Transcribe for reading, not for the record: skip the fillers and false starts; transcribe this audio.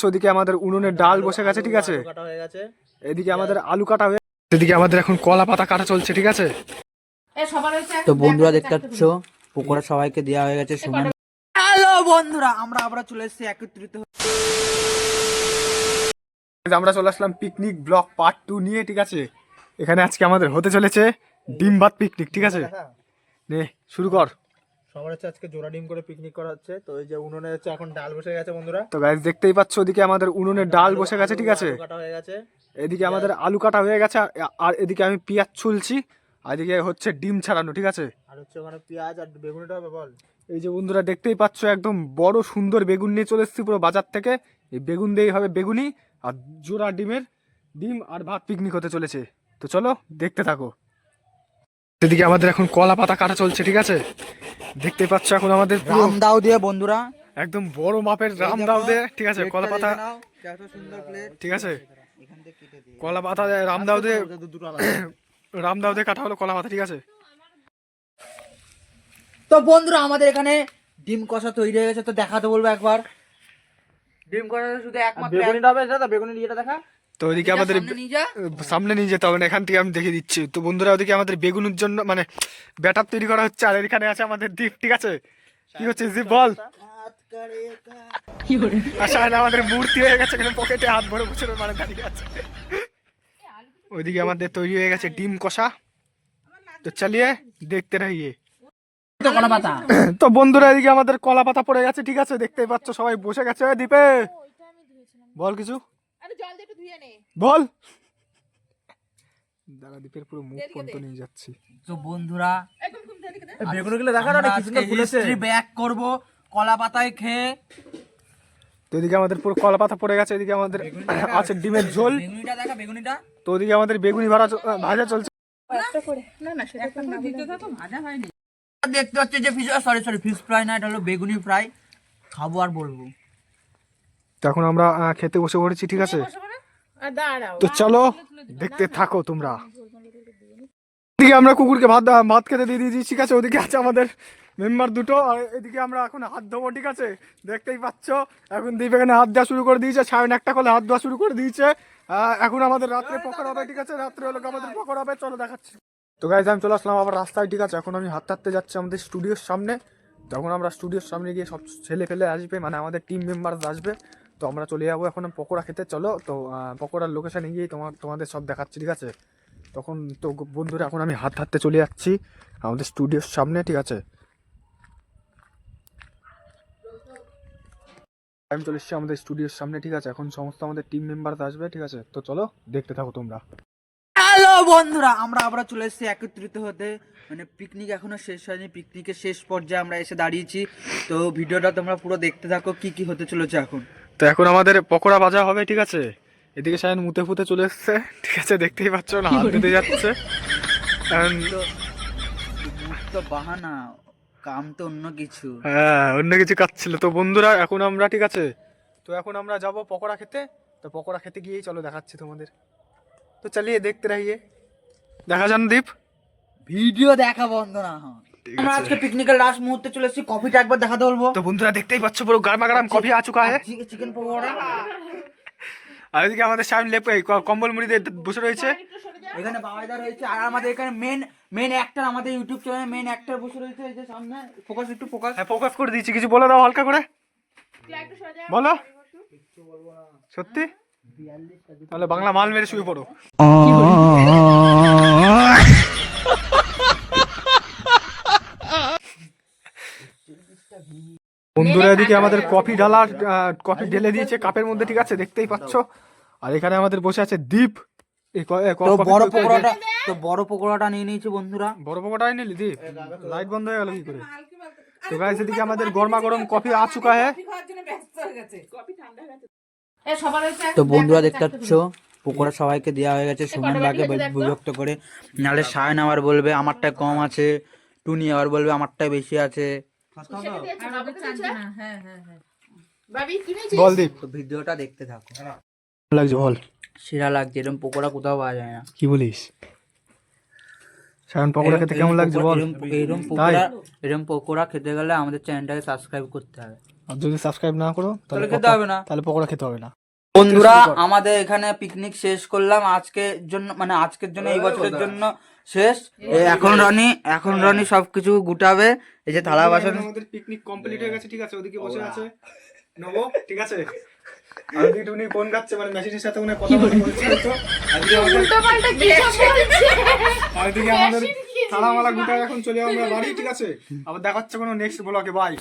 ওদিকে আমাদের উনুনে ডাল বসে গেছে, ঠিক আছে। এদিকে আমাদের আলু কাটা হয়ে, এদিকে আমাদের এখন কলা পাতা কাটা চলছে, ঠিক আছে। তো বন্ধুরা দেখতে পাচ্ছ পকোড়া সবাইকে দেওয়া হয়ে গেছে। হ্যালো বন্ধুরা, আমরা আবার চলে এসেছি একত্রিত। আমরা চলে আসলাম পিকনিক ব্লগ পার্ট 2 নিয়ে, ঠিক আছে। এখানে আজকে আমাদের হতে চলেছে ডিম ভাত পিকনিক, ঠিক আছে। নে শুরু কর। সবার হচ্ছে আজকে জোড়া ডিম করে পিকনিক করা হচ্ছে। তো এই যে উনুনে হচ্ছে এখন ডাল বসে গেছে বন্ধুরা। তো গাইস দেখতেই পাচ্ছ ওদিকে আমাদের উনুনে ডাল বসে গেছে, ঠিক আছে। কাটা হয়ে গেছে, এদিকে আমাদের আলু কাটা হয়ে গেছে, আর এদিকে আমি পেঁয়াজ ছুলছি, আর এদিকে হচ্ছে ডিম ছাড়ানো, ঠিক আছে। আর হচ্ছে ওখানে পেঁয়াজ আর বেগুনিটা হবে বল। এই যে বন্ধুরা দেখতেই পাচ্ছ একদম বড় সুন্দর বেগুন নিয়ে চলে এসেছি পুরো বাজার থেকে। এই বেগুন দিয়েই হবে বেগুনি আর জোড়া ডিম আর ভাত পিকনিক হতে চলেছে। তো চলো দেখতে থাকো। এদিকে আমাদের এখন কলা পাতা কাটা চলছে, ঠিক আছে। দেখতেই পাচ্ছ এখন আমাদের রাম দাও দিয়ে বন্ধুরা, একদম বড় মাপের রাম দাও দিয়ে, ঠিক আছে। কলা পাতা, ঠিক আছে। কলা পাতা রাম দাও দিয়ে, রাম দাও দিয়ে কাটা হলো কলা পাতা, ঠিক আছে। তো বন্ধুরা আমাদের এখানে ডিম কষা তৈরি হয়ে গেছে। তো দেখাতে বলবো একবার ডিম কষা শুধু একমাত্র বেগুনিটা হবে দাদা, বেগুনি ইয়েটা দেখা। তো ওইদিকে আমাদের সামনে নিয়ে যেতে হবে না, এখান থেকে আমি দেখে দিচ্ছি। তো বন্ধুরা ওদিকে আমাদের বেগুনের জন্য মানে ব্যাটার তৈরি করা হচ্ছে, আর এখানে আছে আমাদের দীপ, ঠিক আছে। কি হচ্ছে দীপ বল। আসলে আমাদের মূর্তি হয়ে গেছে, এখানে পকেটে হাত ভরে বসে মানে দাঁড়িয়ে আছে। ওইদিকে আমাদের তৈরি হয়ে গেছে ডিম কষা। তো চালিয়ে দেখতে রহিয়ে। তো বন্ধুরা এদিকে আমাদের কলা পাতা পড়ে গেছে, ঠিক আছে। দেখতেই পাচ্ছ সবাই বসে গেছে। দীপে বল কিছু বল। দাদা দীপের পুরো মুখ পর্যন্ত নিয়ে যাচ্ছি। তো বন্ধুরা বেগুনিগুলো দেখা না, কি সুন্দর ফুলেছে। ব্যাক করব কলা পাতায় খেয়ে। তো এদিকে আমাদের পুরো কলা পাতা পড়ে গেছে। এদিকে আমাদের আছে ডিমের ঝোল। বেগুনিটা দেখা, বেগুনিটা। তো ওদিকে আমাদের বেগুনি ভাজা চলছে। দেখতে পাচ্ছি যে ফিশ ফ্রাই না, এটা হলো বেগুনি ফ্রাই। খাবো আর বলবো। তো এখন আমরা খেতে বসে পড়েছি, ঠিক আছে। তো চলো দেখতে থাকো তোমরা। এদিকে আমরা কুকুরকে ভাত খেতে দিয়ে দিয়েছি, ঠিক আছে। ওদিকে আছে আমাদের মেম্বার দুটো, আর এদিকে আমরা এখন হাত ধোবো, ঠিক আছে। দেখতেই পাচ্ছ এখন দীপ এখানে হাত দেওয়া শুরু করে দিয়েছে, সায়ন একটা করলে হাত ধোয়া শুরু করে দিয়েছে। এখন আমাদের রাত্রে পকোড়া হবে, ঠিক আছে। রাত্রে হলো আমাদের পকোড়া হবে, চলো দেখাচ্ছি। তো গাইস আমি চলে আসলাম আবার রাস্তায়, ঠিক আছে। এখন আমি হাঁটতে যাচ্ছি আমাদের স্টুডিওর সামনে। তখন আমরা স্টুডিওর সামনে গিয়ে সব ছেলে ফেলে আসবে, মানে আমাদের টিম মেম্বার আসবে। তো আমরা চলে যাবো এখন পকোড়া খেতে, চলো। তো পকোড়ার লোকেশানে গিয়ে তোমাদের সব দেখাচ্ছি, ঠিক আছে। তখন তো বন্ধুরা এখন আমি হাঁটতে চলে যাচ্ছি আমাদের স্টুডিওর সামনে, ঠিক আছে। আমি চলে এসেছি আমাদের স্টুডিওর সামনে, ঠিক আছে। এখন সমস্ত আমাদের টিম মেম্বার আসবে, ঠিক আছে। তো চলো দেখতে থাকো তোমরা। হ্যালো বন্ধুরা, আমরা আবার চলে এসেছি একত্রিত হতে। মানে পিকনিক এখনো শেষ হয়নি, পিকনিকের শেষ পর্যায়ে আমরা এসে দাঁড়িয়েছি। তো ভিডিওটা তোমরা পুরো দেখতে থাকো কি কি হতে চলেছে এখন। তো এখন আমাদের পকোড়া ভাজা হবে, ঠিক আছে। এদিকে সায়ন মুতে ফুতে চলে এসছে, ঠিক আছে। দেখতেই পাচ্ছ না, হাত দিতে যাচ্ছে। তো বাহানা, কাম তো অন্য কিছু। হ্যাঁ অন্য কিছু কাজ ছিল। তো বন্ধুরা এখন আমরা, ঠিক আছে। তো এখন আমরা যাব পকোড়া খেতে। তো পকোড়া খেতে গিয়েই চলো দেখাচ্ছি তোমাদের। তো চালিয়ে দেখতে রহিয়ে। দেখা যান দীপ, ভিডিও দেখা বন্ধ না হয়। আমরা আজকে পিকনিকের লাস্ট মুহূর্তে চলে এসেছি, কফিটা একবার দেখাতে বলবো। তো বন্ধুরা দেখতেই পাচ্ছ পুরো গরমা গরম কফি আ চুকা है। চিকেন পকোড়া। আর এদিকে আমাদের সামনে লেপে কম্বল মুড়ি দিয়ে বসে রয়েছে। এখানে বাবাইদা রয়েছে, আর আমাদের এখানে মেন অ্যাক্টর, আমাদের ইউটিউব চ্যানেলে মেন অ্যাক্টর বসে রয়েছে এই যে সামনে। ফোকাস একটু ফোকাস। হ্যাঁ ফোকাস করে দিয়েছি, কিছু বলে দাও হালকা করে বলো। সত্যি তাহলে বাংলা মাল মেরে শুয়ে পড়ো। বন্ধুরা এদিকে আমাদের কফি ঢেলে দিয়েছে কাপের মধ্যে, ঠিক আছে। দেখতেই পাচ্ছ। আর এখানে আমাদের বসে আছে দীপ। বড় পকোড়াটা নিয়ে নিয়েছে বন্ধুরা। বড় পকোড়াই নিলি দীপ, লাইট বন্ধ হয়ে গেল কি করে। তো গাইস এদিকে আমাদের গরমা গরম কফি আ চুকা है। তো বন্ধুরা দেখতে পাচ্ছ পকোড়া সবাইকে দেওয়া হয়ে গেছে সমান ভাগে বিভক্ত করে। নাহলে সায়ন আবার বলবে আমারটাই কম আছে, টুনি আবার বলবে আমারটাই বেশি আছে। বল দীপ, ভিডিওটা দেখতে থাকো। লাগছে বল। সেরা লাগছে, এরকম পকোড়া কোথাও পাওয়া যায় না। কি বলিস সায়ন, পকোড়া খেতে কেমন লাগছে বল। এরকম পকোড়া খেতে গেলে আমাদের চ্যানেলটাকে সাবস্ক্রাইব করতে হবে। আর যদি সাবস্ক্রাইব না করো তাহলে খেতে হবে না। তাহলে পকোড়া খেতে হবে না। বন্ধুরা আমাদের এখানে পিকনিক শেষ করলাম আজকের জন্য, মানে আজকের জন্য, এই বছরের জন্য শেষ। এখন রনি সবকিছু গুটাবে। এই যে থালা বাসন, আমাদের পিকনিক কমপ্লিট হয়ে গেছে, ঠিক আছে। ওদিকে বসে আছে নবো, ঠিক আছে। আর ওদিকে টুনি ফোন কাটছে, মানে মেসেজের সাথে উনি কথা বলছে তো। আজকে আমাদের থালা মালা গুটায় এখন চলে আমরা বাড়ি, ঠিক আছে। আবার দেখাচ্ছে কোনো নেক্সট ব্লগে, বাই।